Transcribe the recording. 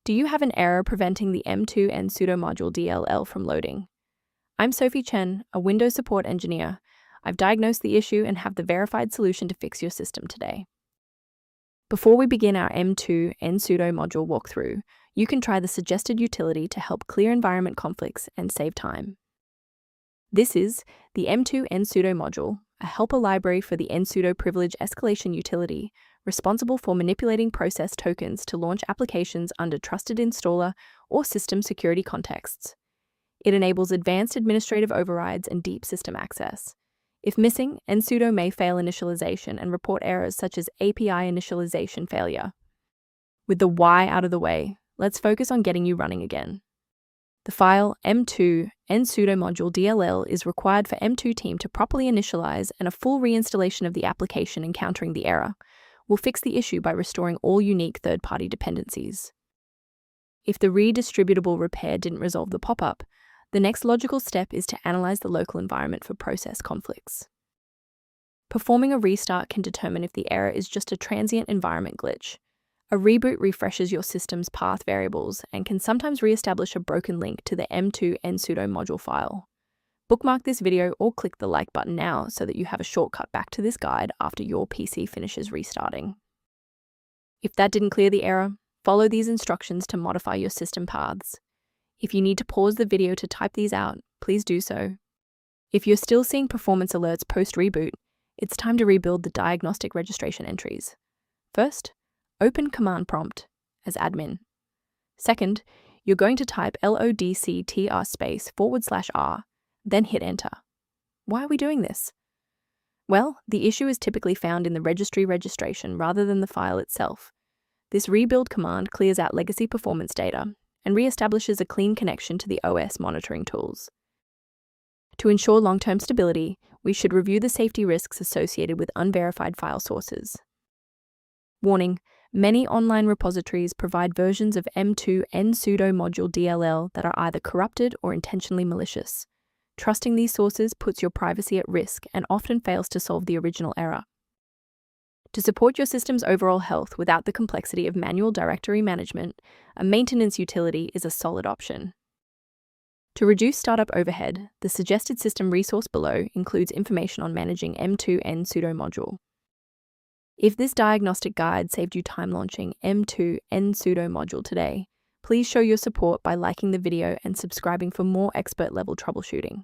Do you have an error preventing the M2 NSudo module DLL from loading? I'm Sophie Chen, a Windows support engineer. I've diagnosed the issue and have the verified solution to fix your system today. Before we begin our M2 NSudo module walkthrough, you can try the suggested utility to help clear environment conflicts and save time. This is the M2 NSudo module, a helper library for the NSudo Privilege escalation utility, responsible for manipulating process tokens to launch applications under TrustedInstaller or system security contexts. It enables advanced administrative overrides and deep system access. If missing, NSudo may fail initialization and report errors such as API initialization failure. With the why out of the way, let's focus on getting you running again. The file M2 NSudo module DLL is required for M2 team to properly initialize, and a full reinstallation of the application encountering the error will fix the issue by restoring all unique third-party dependencies. If the redistributable repair didn't resolve the pop-up, the next logical step is to analyze the local environment for process conflicts. Performing a restart can determine if the error is just a transient environment glitch. A reboot refreshes your system's path variables and can sometimes re-establish a broken link to the M2 NSudo module file. Bookmark this video or click the like button now so that you have a shortcut back to this guide after your PC finishes restarting. If that didn't clear the error, follow these instructions to modify your system paths. If you need to pause the video to type these out, please do so. If you're still seeing performance alerts post-reboot, it's time to rebuild the diagnostic registration entries. First, open Command Prompt as admin. Second, you're going to type lodctr/r, then hit Enter. Why are we doing this? Well, the issue is typically found in the registry registration rather than the file itself. This rebuild command clears out legacy performance data and re-establishes a clean connection to the OS monitoring tools. To ensure long-term stability, we should review the safety risks associated with unverified file sources. Warning: many online repositories provide versions of M2 NSudo module DLL that are either corrupted or intentionally malicious. Trusting these sources puts your privacy at risk and often fails to solve the original error. To support your system's overall health without the complexity of manual directory management, a maintenance utility is a solid option. To reduce startup overhead, the suggested system resource below includes information on managing M2 NSudo module. If this diagnostic guide saved you time launching M2 NSudo module today, please show your support by liking the video and subscribing for more expert-level troubleshooting.